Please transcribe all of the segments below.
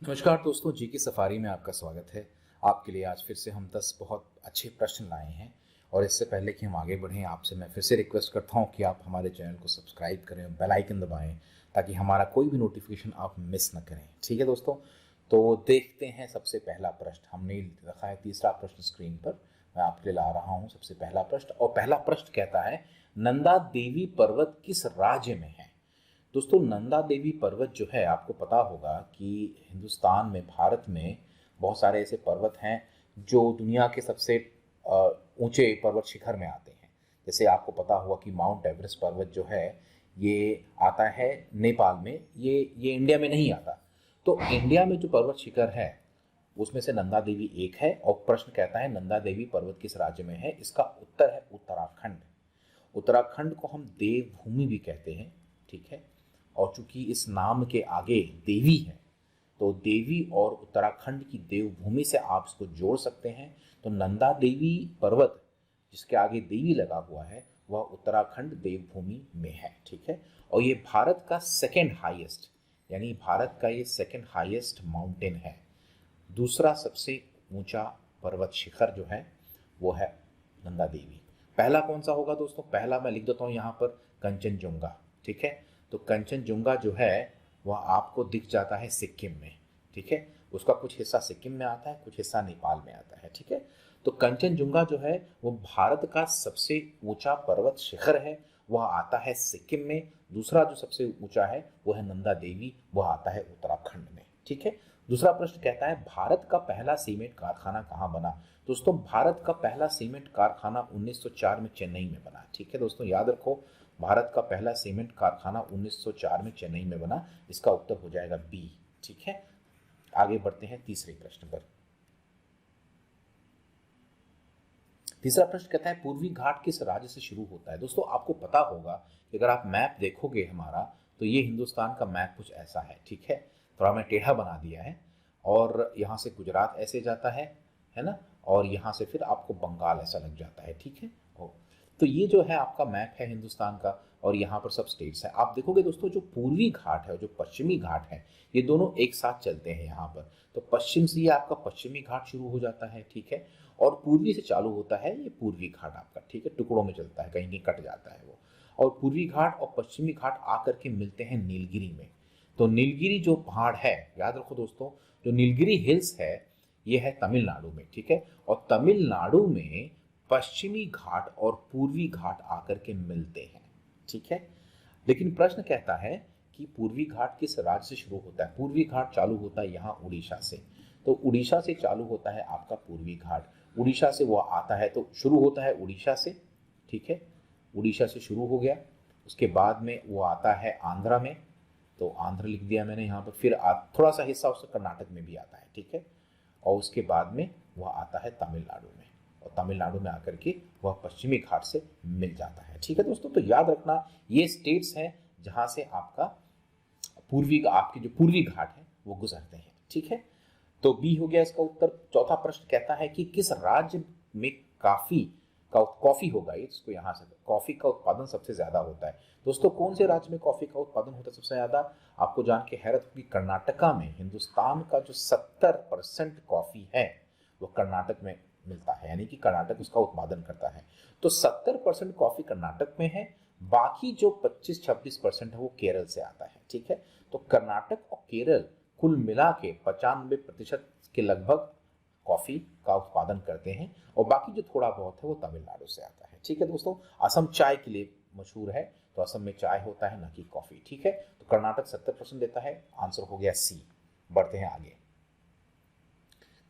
नमस्कार दोस्तों, जी की सफारी में आपका स्वागत है। आपके लिए आज फिर से हम 10 बहुत अच्छे प्रश्न लाए हैं और इससे पहले कि हम आगे बढ़ें, आपसे मैं फिर से रिक्वेस्ट करता हूं कि आप हमारे चैनल को सब्सक्राइब करें और बेल आइकन दबाएं ताकि हमारा कोई भी नोटिफिकेशन आप मिस ना करें। ठीक है दोस्तों, तो देखते हैं सबसे पहला प्रश्न। हमने रखा है तीसरा प्रश्न स्क्रीन पर, मैं आपके लिए ला रहा हूँ सबसे पहला प्रश्न। और पहला प्रश्न कहता है, नंदा देवी पर्वत किस राज्य में है? दोस्तों, नंदा देवी पर्वत जो है, आपको पता होगा कि हिंदुस्तान में, भारत में बहुत सारे ऐसे पर्वत हैं जो दुनिया के सबसे ऊंचे पर्वत शिखर में आते हैं। जैसे आपको पता होगा कि माउंट एवरेस्ट पर्वत जो है ये आता है नेपाल में, ये इंडिया में नहीं आता। तो इंडिया में जो पर्वत शिखर है उसमें से नंदा देवी एक है। और प्रश्न कहता है, नंदा देवी पर्वत किस राज्य में है? इसका उत्तर है उत्तराखंड। उत्तराखंड को हम देवभूमि भी कहते हैं। ठीक है, और चूंकि इस नाम के आगे देवी है तो देवी और उत्तराखंड की देवभूमि से आप इसको जोड़ सकते हैं। तो नंदा देवी पर्वत जिसके आगे देवी लगा हुआ है वह उत्तराखंड देवभूमि में है। ठीक है, और ये भारत का सेकेंड हाईएस्ट, यानी भारत का ये सेकेंड हाईएस्ट माउंटेन है। दूसरा सबसे ऊंचा पर्वत शिखर जो है वो है नंदा देवी। पहला कौन सा होगा दोस्तों? पहला मैं लिख देता हूँ यहाँ पर, कंचनजुंगा। ठीक है, तो कंचनजुंगा जो है वह आपको दिख जाता है सिक्किम में। ठीक है, उसका कुछ हिस्सा सिक्किम में आता है, कुछ हिस्सा नेपाल में आता है। ठीक है, तो कंचनजुंगा जो है वो भारत का सबसे ऊंचा पर्वत शिखर है, वह आता है सिक्किम में। दूसरा जो सबसे ऊंचा है वो है नंदा देवी, वह आता है उत्तराखंड में। ठीक है, दूसरा प्रश्न कहता है, भारत का पहला सीमेंट कारखाना कहाँ बना? दोस्तों, भारत का पहला सीमेंट कारखाना 1904 में चेन्नई में बना। ठीक है दोस्तों, याद रखो, भारत का पहला सीमेंट कारखाना 1904 में चेन्नई में बना। इसका उत्तर हो जाएगा बी। ठीक है, आगे बढ़ते हैं तीसरे प्रश्न पर। तीसरा प्रश्न कहता है, पूर्वी घाट किस राज्य से शुरू होता है? दोस्तों, आपको पता होगा कि अगर आप मैप देखोगे हमारा, तो ये हिंदुस्तान का मैप कुछ ऐसा है। ठीक है, थोड़ा मैं टेढ़ा बना दिया है, और यहाँ से गुजरात ऐसे जाता है ना, और यहाँ से फिर आपको बंगाल ऐसा लग जाता है। ठीक है, तो ये जो है आपका मैप है हिंदुस्तान का, और यहाँ पर सब स्टेट्स हैं। आप देखोगे दोस्तों, जो पूर्वी घाट है और जो पश्चिमी घाट है, ये दोनों एक साथ चलते हैं यहाँ पर। तो पश्चिम से ये आपका पश्चिमी घाट शुरू हो जाता है। ठीक है, और पूर्वी से चालू होता है ये पूर्वी घाट आपका। ठीक है, टुकड़ों में चलता है, कहीं कहीं कट जाता है वो। और पूर्वी घाट और पश्चिमी घाट आकर के मिलते हैं नीलगिरी में। तो नीलगिरी जो पहाड़ है, याद रखो दोस्तों, जो नीलगिरी हिल्स है ये है तमिलनाडु में। ठीक है, और तमिलनाडु में पश्चिमी घाट और पूर्वी घाट आकर के मिलते हैं। ठीक है, लेकिन प्रश्न कहता है कि पूर्वी घाट किस राज्य से शुरू होता है? पूर्वी घाट चालू होता है यहाँ उड़ीसा से। तो उड़ीसा से चालू होता है आपका पूर्वी घाट। उड़ीसा से वो आता है, तो शुरू होता है उड़ीसा से। ठीक है, उड़ीसा से शुरू हो गया, उसके बाद में वो आता है आंध्रा में, तो आंध्र लिख दिया मैंने यहाँ पर। फिर थोड़ा सा हिस्सा उसका कर्नाटक में भी आता है। ठीक है, और उसके बाद में वह आता है तमिलनाडु में, और तमिलनाडु में आकर के वह पश्चिमी घाट से मिल जाता है। ठीक है दोस्तों, तो याद रखना ये स्टेट्स हैं जहां से आपका आपके जो पूर्वी घाट है वो गुजरते हैं। ठीक है, तो बी हो गया इसका उत्तर। चौथा प्रश्न कहता है कि किस राज्य में कॉफी होगा, इसको यहां से, कॉफी का उत्पादन सबसे ज्यादा होता है। दोस्तों, कौन से राज्य में कॉफी का उत्पादन होता है सबसे ज्यादा? आपको जान के हैरत होगी, कर्नाटका में। हिंदुस्तान का जो 70% कॉफी है वो कर्नाटक में मिलता है, यानी कि कर्नाटक उसका उत्पादन करता है। तो 70% कॉफी कर्नाटक में है, बाकी जो 25-26% है वो केरल से आता है। ठीक है, तो कर्नाटक और केरल कुल मिला के 95% के लगभग कॉफी का उत्पादन करते हैं, और बाकी जो थोड़ा बहुत है वो तमिलनाडु से आता है। ठीक है दोस्तों, असम चाय के लिए मशहूर है, तो असम में चाय होता है, ना कि कॉफी। ठीक है, तो कर्नाटक 70% देता है, आंसर हो गया सी। बढ़ते हैं आगे।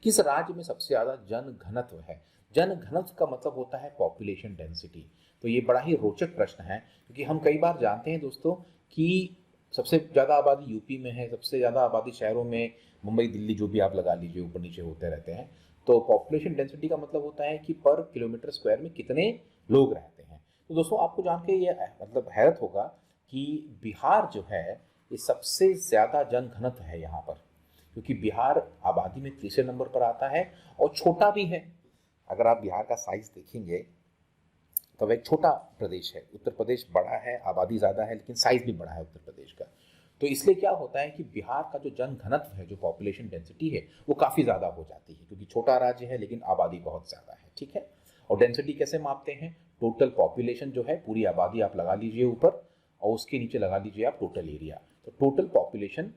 किस राज्य में सबसे ज्यादा जन घनत्व है? जन घनत्व का मतलब होता है पॉपुलेशन डेंसिटी। तो ये बड़ा ही रोचक प्रश्न है, क्योंकि हम कई बार जानते हैं दोस्तों कि सबसे ज्यादा आबादी यूपी में है, सबसे ज्यादा आबादी शहरों में, मुंबई दिल्ली जो भी आप लगा लीजिए, ऊपर नीचे होते रहते हैं। तो पॉपुलेशन डेंसिटी का मतलब होता है कि पर किलोमीटर स्क्वायर में कितने लोग रहते हैं। तो दोस्तों, आपको जान के ये मतलब हैरत होगा कि बिहार जो है ये सबसे ज्यादा जन घनत्व है यहाँ पर, क्योंकि बिहार आबादी में तीसरे नंबर पर आता है और छोटा भी है। अगर आप बिहार का साइज देखेंगे तो वह एक छोटा प्रदेश है। उत्तर प्रदेश बड़ा है, आबादी ज़्यादा है, लेकिन साइज भी बड़ा है उत्तर प्रदेश का। तो इसलिए क्या होता है कि बिहार का जो जनघनत्व है, जो पॉपुलेशन डेंसिटी है, वो काफ़ी ज़्यादा हो जाती है, क्योंकि छोटा राज्य है लेकिन आबादी बहुत ज़्यादा है, ठीक है। और डेंसिटी कैसे मापते हैं? टोटल पॉपुलेशन जो है, पूरी आबादी आप लगा लीजिए ऊपर, और उसके नीचे लगा लीजिए आप टोटल एरिया। तो टोटल पॉपुलेशन,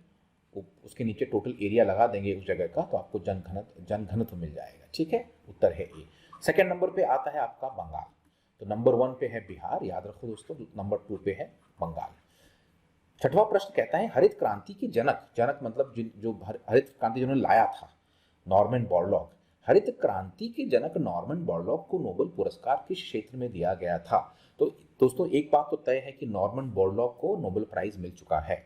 उसके नीचे टोटल एरिया लगा देंगे उस जगह का, तो आपको जनघनत्व मिल जाएगा, ठीक है। उत्तर है ए। सेकेंड नंबर पे आता है आपका बंगाल। तो नंबर 1 पे है बिहार, याद रखो दोस्तों, नंबर 2 पे है बंगाल। छठवां प्रश्न कहता है हरित क्रांति के जनक, जनक मतलब जो हरित क्रांति जिन्होंने लाया था, नॉर्मन बोरलॉग। हरित क्रांति के जनक नॉर्मन बोरलॉग को नोबेल पुरस्कार किस क्षेत्र में दिया गया था? तो दोस्तों एक बात तो तय है कि नॉर्मन बोरलॉग को नोबेल प्राइज मिल चुका है,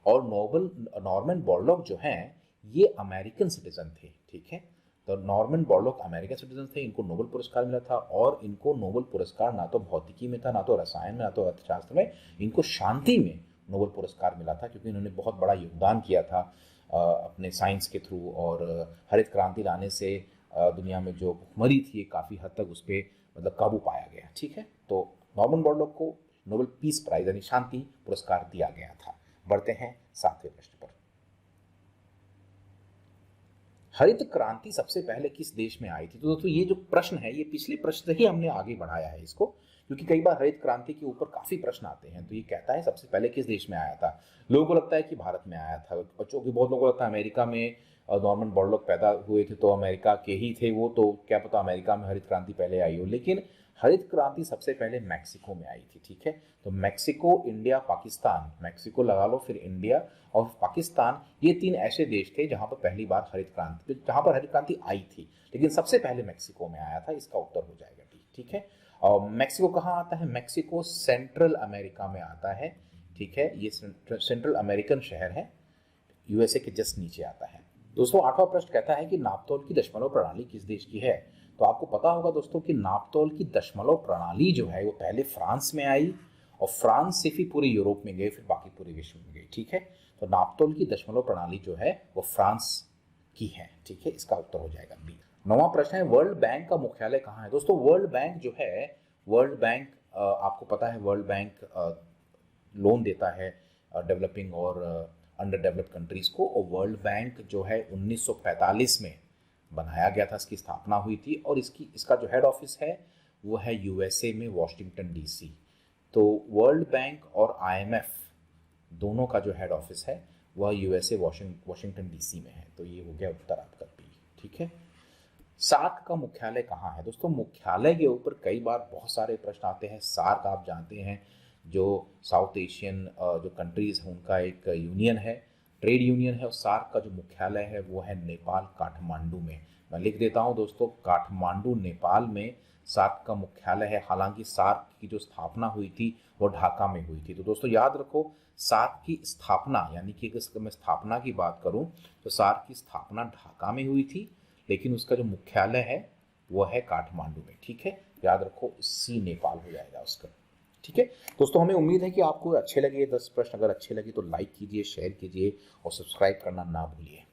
और नॉर्मन बोरलॉग जो हैं ये अमेरिकन सिटीजन थे, ठीक है। तो नॉर्मन बोरलॉग अमेरिकन सिटीजन थे, इनको नोबेल पुरस्कार मिला था, और इनको नोबेल पुरस्कार ना तो भौतिकी में था, ना तो रसायन में, ना तो अर्थशास्त्र में, इनको शांति में नोबेल पुरस्कार मिला था, क्योंकि इन्होंने बहुत बड़ा योगदान किया था अपने साइंस के थ्रू, और हरित क्रांति लाने से दुनिया में जो भुखमरी थी काफ़ी हद तक उस पर मतलब काबू पाया गया, ठीक है। तो नॉर्मन बोरलॉग को नोबेल पीस प्राइज यानी शांति पुरस्कार दिया गया था। बढ़ते हैं 7वें प्रश्न पर। हरित क्रांति सबसे पहले किस देश में आई थी? तो दोस्तों ये जो प्रश्न है, ये पिछले प्रश्न से ही हमने आगे बढ़ाया है इसको, क्योंकि कई बार हरित क्रांति के ऊपर काफी प्रश्न आते हैं। तो ये कहता है सबसे पहले किस देश में आया था। लोगों को लगता है कि भारत में आया था, बच्चों की बहुत लोगों को लगता है अमेरिका में नॉर्मन बोरलॉग पैदा हुए थे, तो अमेरिका के ही थे वो, तो क्या पता अमेरिका में हरित क्रांति पहले आई हो। लेकिन हरित क्रांति सबसे पहले मैक्सिको में आई थी, ठीक है। तो मैक्सिको, इंडिया, पाकिस्तान, मैक्सिको लगा लो, फिर इंडिया और पाकिस्तान, ये 3 ऐसे देश थे जहां पर पहली बार हरित क्रांति आई थी। लेकिन सबसे पहले मैक्सिको में आया था, इसका उत्तर हो जाएगा डी, ठीक है। और मैक्सिको कहाँ आता है? मैक्सिको सेंट्रल अमेरिका में आता है, ठीक है। ये सेंट्रल अमेरिकन शहर है, यूएसए के जस्ट नीचे आता है। दोस्तों 8वां प्रश्न कहता है कि नापतोल की दशमलव प्रणाली किस देश की है? तो आपको पता होगा दोस्तों कि नापतोल की दशमलव प्रणाली जो है वो पहले फ्रांस में आई, और फ्रांस से फिर पूरे यूरोप में गई, फिर बाकी पूरे विश्व में गई, ठीक है। तो नापतोल की दशमलव प्रणाली जो है वो फ्रांस की है, ठीक है। इसका उत्तर हो जाएगा बी। 9वां प्रश्न है वर्ल्ड बैंक का मुख्यालय कहाँ है? दोस्तों वर्ल्ड बैंक जो है, वर्ल्ड बैंक आपको पता है वर्ल्ड बैंक लोन देता है डेवलपिंग और अंडर डेवलप्ड कंट्रीज को, और वर्ल्ड बैंक जो है 1945 में बनाया गया था, इसकी स्थापना हुई थी, और इसका जो हेड ऑफिस है वो है यूएसए में, वॉशिंगटन डीसी। तो वर्ल्ड बैंक और आईएमएफ दोनों का जो हेड ऑफिस है वह यूएसए वॉशिंगटन डीसी में है। तो ये हो गया उत्तर आपका बी, ठीक है। सार्क का मुख्यालय कहाँ है? दोस्तों मुख्यालय के ऊपर कई बार बहुत सारे प्रश्न आते हैं। सार्क आप जानते हैं जो साउथ एशियन जो कंट्रीज हैं उनका एक यूनियन है, ट्रेड यूनियन है, और सार्क का जो मुख्यालय है वो है नेपाल, काठमांडू में। मैं लिख देता हूँ दोस्तों, काठमांडू नेपाल में सार्क का मुख्यालय है। हालांकि सार्क की जो स्थापना हुई थी वो ढाका में हुई थी। तो दोस्तों याद रखो, सार्क की स्थापना, यानी कि अगर मैं स्थापना की बात करूं तो सार्क की स्थापना ढाका में हुई थी, लेकिन उसका जो मुख्यालय है वो है काठमांडू में, ठीक है। याद रखो, सी नेपाल हो जाएगा उसका, ठीक है। दोस्तों हमें उम्मीद है कि आपको अच्छे लगे 10 प्रश्न। अगर अच्छे लगे तो लाइक कीजिए, शेयर कीजिए और सब्सक्राइब करना ना भूलिए।